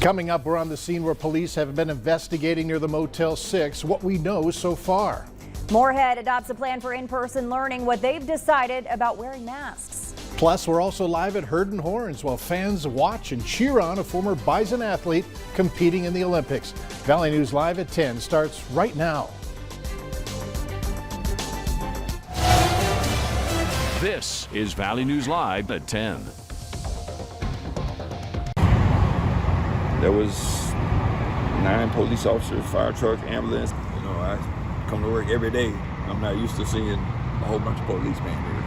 Coming up, we're on the scene where police have been investigating near the Motel 6, what we know so far. Moorhead adopts a plan for in-person learning, what they've decided about wearing masks. Plus, we're also live at Herd and Horns while fans watch and cheer on a former Bison athlete competing in the Olympics. Valley News Live at 10 starts right now. This is Valley News Live at 10. There was 9 police officers, fire truck, ambulance. You know, I come to work every day. I'm not used to seeing a whole bunch of policemen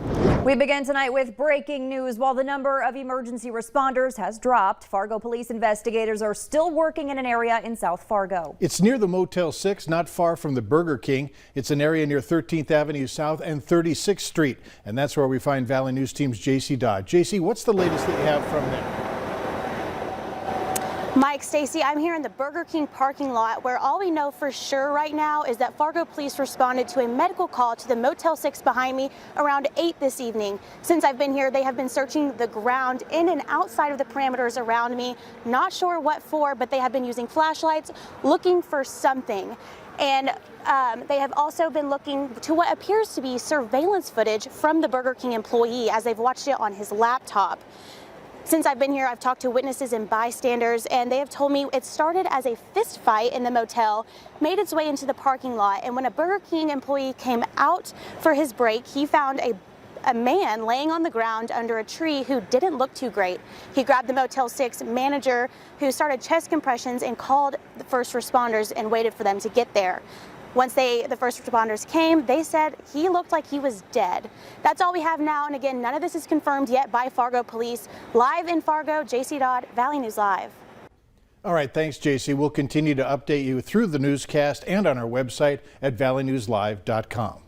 here. We begin tonight with breaking news. While the number of emergency responders has dropped, Fargo police investigators are still working in an area in South Fargo. It's near the Motel 6, not far from the Burger King. It's an area near 13th Avenue South and 36th Street. And that's where we find Valley News Team's JC Dodd. JC, what's the latest that you have from there? Mike, Stacy, I'm here in the Burger King parking lot where all we know for sure right now is that Fargo police responded to a medical call to the Motel 6 behind me around 8 this evening. Since I've been here, they have been searching the ground in and outside of the parameters around me. Not sure what for, but they have been using flashlights looking for something. And they have also been looking to what appears to be surveillance footage from the Burger King employee as they've watched it on his laptop. Since I've been here, I've talked to witnesses and bystanders, and they have told me it started as a fist fight in the motel, made its way into the parking lot, and when a Burger King employee came out for his break, he found a man laying on the ground under a tree who didn't look too great. He grabbed the Motel 6 manager, who started chest compressions and called the first responders and waited for them to get there. Once the first responders came, they said he looked like he was dead. That's all we have now, and again, none of this is confirmed yet by Fargo police. Live in Fargo, JC Dodd, Valley News Live. All right, thanks, JC. We'll continue to update you through the newscast and on our website at valleynewslive.com.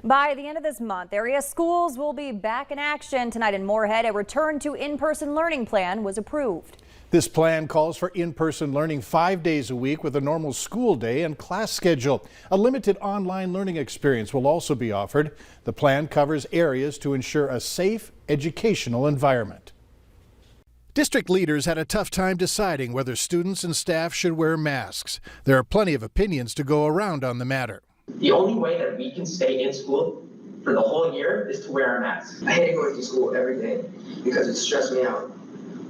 By the end of this month, area schools will be back in action. Tonight in Moorhead, a return to in-person learning plan was approved. This plan calls for in-person learning 5 days a week with a normal school day and class schedule. A limited online learning experience will also be offered. The plan covers areas to ensure a safe educational environment. District leaders had a tough time deciding whether students and staff should wear masks. There are plenty of opinions to go around on the matter. The only way that we can stay in school for the whole year is to wear our masks. I hate going to school every day because it stressed me out.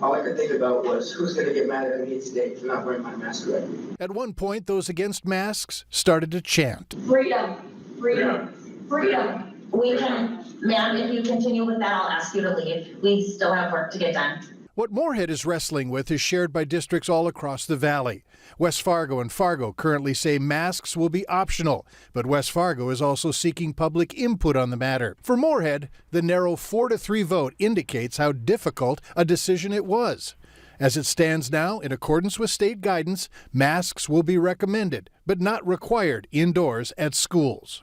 All I could think about was who's going to get mad at me today for not wearing my mask right. At one point, those against masks started to chant. Freedom, freedom, freedom. We can, ma'am, if you continue with that, I'll ask you to leave. We still have work to get done. What Moorhead is wrestling with is shared by districts all across the valley. West Fargo and Fargo currently say masks will be optional, but West Fargo is also seeking public input on the matter. For Moorhead, the narrow 4-3 vote indicates how difficult a decision it was. As it stands now, in accordance with state guidance, masks will be recommended, but not required indoors at schools.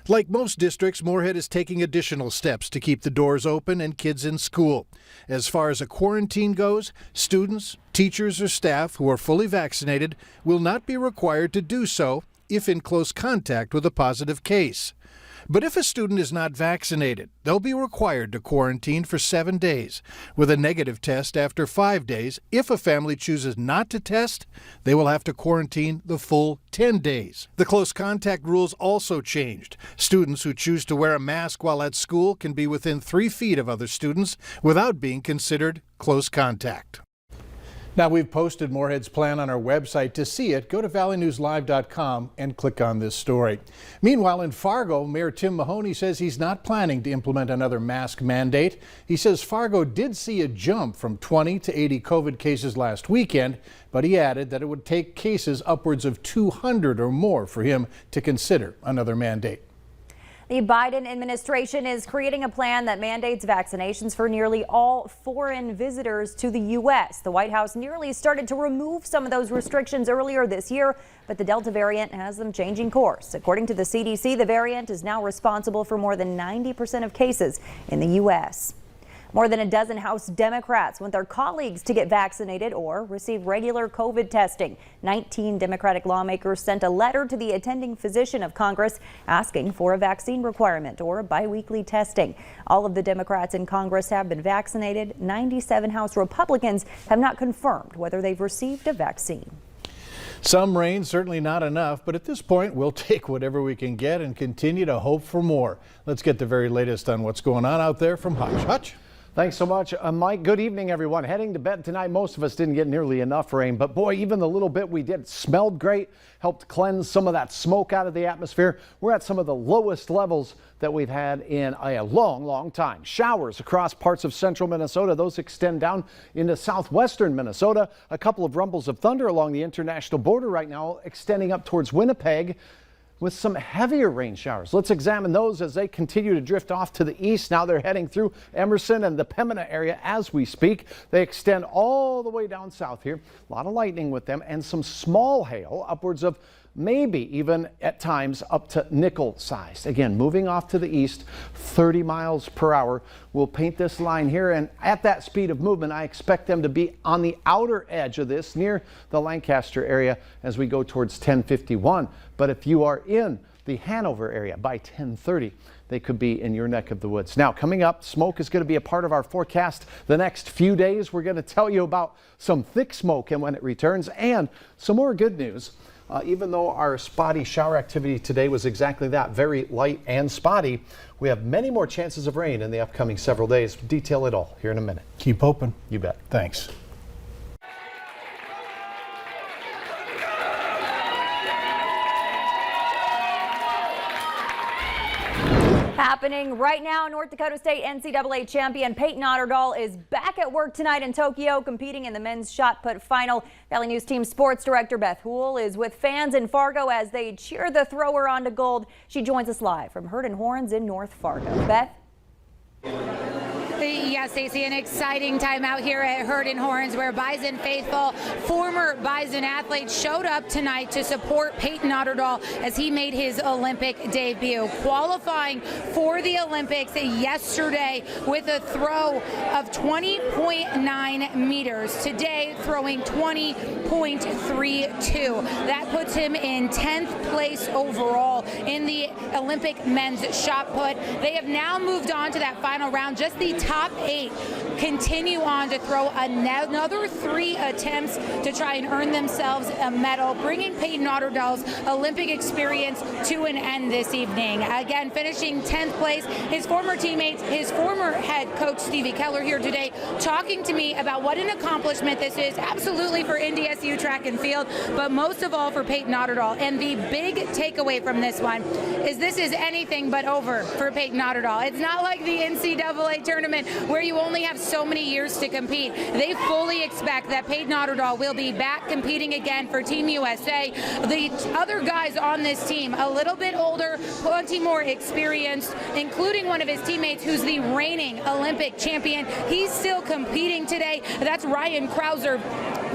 Like most districts, Moorhead is taking additional steps to keep the doors open and kids in school. As far as a quarantine goes, students, teachers, or staff who are fully vaccinated will not be required to do so if in close contact with a positive case. But if a student is not vaccinated, they'll be required to quarantine for 7 days, with a negative test after 5 days. If a family chooses not to test, they will have to quarantine the full 10 days. The close contact rules also changed. Students who choose to wear a mask while at school can be within 3 feet of other students without being considered close contact. Now, we've posted Moorhead's plan on our website. To see it, go to valleynewslive.com and click on this story. Meanwhile, in Fargo, Mayor Tim Mahoney says he's not planning to implement another mask mandate. He says Fargo did see a jump from 20 to 80 COVID cases last weekend, but he added that it would take cases upwards of 200 or more for him to consider another mandate. The Biden administration is creating a plan that mandates vaccinations for nearly all foreign visitors to the U.S. The White House nearly started to remove some of those restrictions earlier this year, but the Delta variant has them changing course. According to the CDC, the variant is now responsible for more than 90% of cases in the U.S. More than a dozen House Democrats want their colleagues to get vaccinated or receive regular COVID testing. 19 Democratic lawmakers sent a letter to the attending physician of Congress asking for a vaccine requirement or biweekly testing. All of the Democrats in Congress have been vaccinated. 97 House Republicans have not confirmed whether they've received a vaccine. Some rain, certainly not enough, but at this point we'll take whatever we can get and continue to hope for more. Let's get the very latest on what's going on out there from Hutch. Hutch? Thanks so much, Mike. Good evening, everyone. Heading to bed tonight, most of us didn't get nearly enough rain, but boy, even the little bit we did smelled great, helped cleanse some of that smoke out of the atmosphere. We're at some of the lowest levels that we've had in a long time. Showers across parts of central Minnesota. Those extend down into southwestern Minnesota. A couple of rumbles of thunder along the international border right now, extending up towards Winnipeg, with some heavier rain showers. Let's examine those as they continue to drift off to the east. Now they're heading through Emerson and the Pembina area as we speak. They extend all the way down south here. A lot of lightning with them and some small hail, upwards of maybe even at times up to nickel sized. Again, moving off to the east, 30 miles per hour. We'll paint this line here, and at that speed of movement, I expect them to be on the outer edge of this near the Lancaster area as we go towards 1051. But if you are in the Hanover area by 1030, they could be in your neck of the woods. Now, coming up, smoke is going to be a part of our forecast the next few days. We're going to tell you about some thick smoke and when it returns, and some more good news. Even though our spotty shower activity today was exactly that, very light and spotty, we have many more chances of rain in the upcoming several days. Detail it all here in a minute. Keep hoping. You bet. Thanks. Happening right now, North Dakota State NCAA champion Peyton Otterdahl is back at work tonight in Tokyo, competing in the men's shot put final. Valley News Team Sports Director Beth Houle is with fans in Fargo as they cheer the thrower on to gold. She joins us live from Herd & Horns in North Fargo. Beth? Yeah, Stacey, an exciting time out here at Herd & Horns, where Bison faithful, former Bison athletes showed up tonight to support Peyton Otterdahl as he made his Olympic debut, qualifying for the Olympics yesterday with a throw of 20.9 meters. Today, throwing 20.32. That puts him in 10th place overall in the Olympic men's shot put. They have now moved on to that final round. Just the top 8 continue on to throw another 3 attempts to try and earn themselves a medal, bringing Peyton Otterdahl's Olympic experience to an end this evening. Again, finishing 10th place. His former teammates, his former head coach Stevie Keller here today, talking to me about what an accomplishment this is, absolutely for NDSU track and field, but most of all for Peyton Otterdahl. And the big takeaway from this one is this is anything but over for Peyton Otterdahl. It's not like the NCAA tournament where you only have so many years to compete. They fully expect that Peyton Otterdahl will be back competing again for Team USA. The other guys on this team, a little bit older, plenty more experienced, including one of his teammates who's the reigning Olympic champion. He's still competing today. That's Ryan Krauser,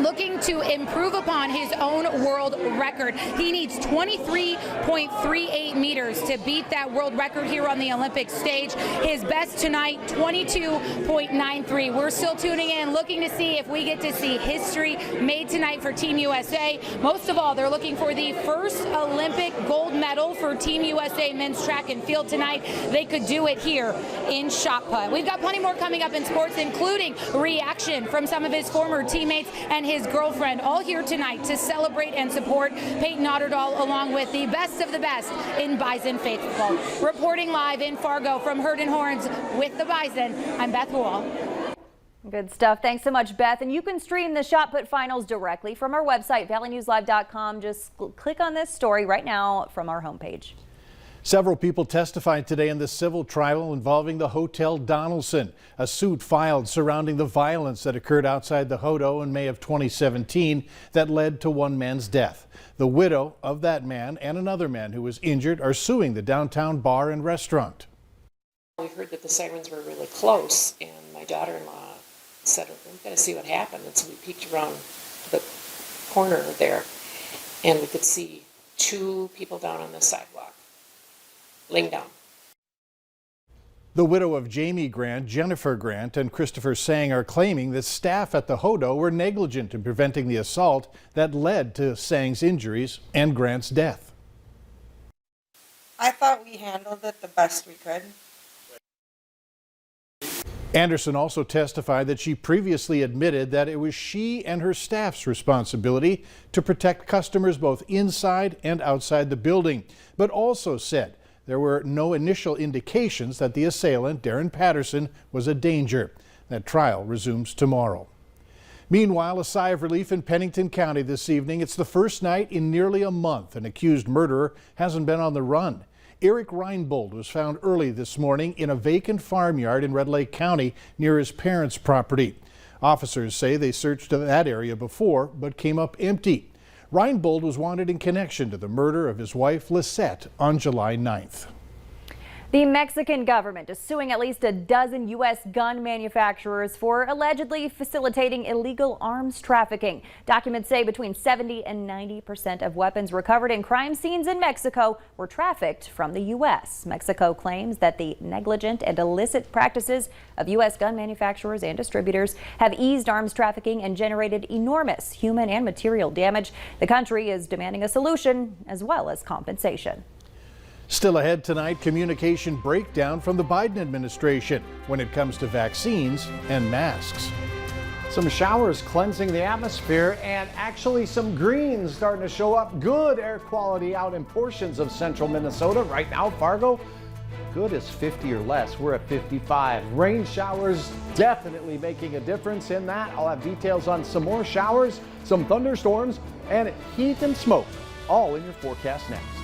looking to improve upon his own world record. He needs 23.38 meters to beat that world record here on the Olympic stage. His best tonight, 22.93. We're still tuning in, looking to see if we get to see history made tonight for Team USA. Most of all, they're looking for the first Olympic gold medal for Team USA men's track and field tonight. They could do it here in shot put. We've got plenty more coming up in sports, including reaction from some of his former teammates and his girlfriend, all here tonight to celebrate and support Peyton Otterdahl, along with the best of the best in Bison faithful. Reporting live in Fargo from Herd & Horns with the Bison, I'm Beth Houle. Good stuff. Thanks so much, Beth. And you can stream the shot put finals directly from our website, valleynewslive.com. Just click on this story right now from our homepage. Several people testified today in the civil trial involving the Hotel Donaldson, a suit filed surrounding the violence that occurred outside the Hodo in May of 2017 that led to one man's death. The widow of that man and another man who was injured are suing the downtown bar and restaurant. We heard that the sirens were really close, and my daughter-in-law said, "We've got to see what happened." And so we peeked around the corner there, and we could see 2 people down on the sidewalk, laying down. The widow of Jamie Grant, Jennifer Grant, and Christopher Sang are claiming that staff at the Hodo were negligent in preventing the assault that led to Sang's injuries and Grant's death. I thought we handled it the best we could. Anderson also testified that she previously admitted that it was she and her staff's responsibility to protect customers both inside and outside the building, but also said there were no initial indications that the assailant, Darren Patterson, was a danger. That trial resumes tomorrow. Meanwhile, a sigh of relief in Pennington County this evening. It's the first night in nearly a month an accused murderer hasn't been on the run. Eric Reinbold was found early this morning in a vacant farmyard in Red Lake County near his parents' property. Officers say they searched that area before but came up empty. Reinbold was wanted in connection to the murder of his wife Lisette on July 9th. The Mexican government is suing at least a dozen U.S. gun manufacturers for allegedly facilitating illegal arms trafficking. Documents say between 70% and 90% of weapons recovered in crime scenes in Mexico were trafficked from the U.S. Mexico claims that the negligent and illicit practices of U.S. gun manufacturers and distributors have eased arms trafficking and generated enormous human and material damage. The country is demanding a solution as well as compensation. Still ahead tonight, communication breakdown from the Biden administration when it comes to vaccines and masks. Some showers cleansing the atmosphere and actually some greens starting to show up. Good air quality out in portions of central Minnesota. Right now, Fargo, good as 50 or less. We're at 55. Rain showers definitely making a difference in that. I'll have details on some more showers, some thunderstorms, and heat and smoke all in your forecast next.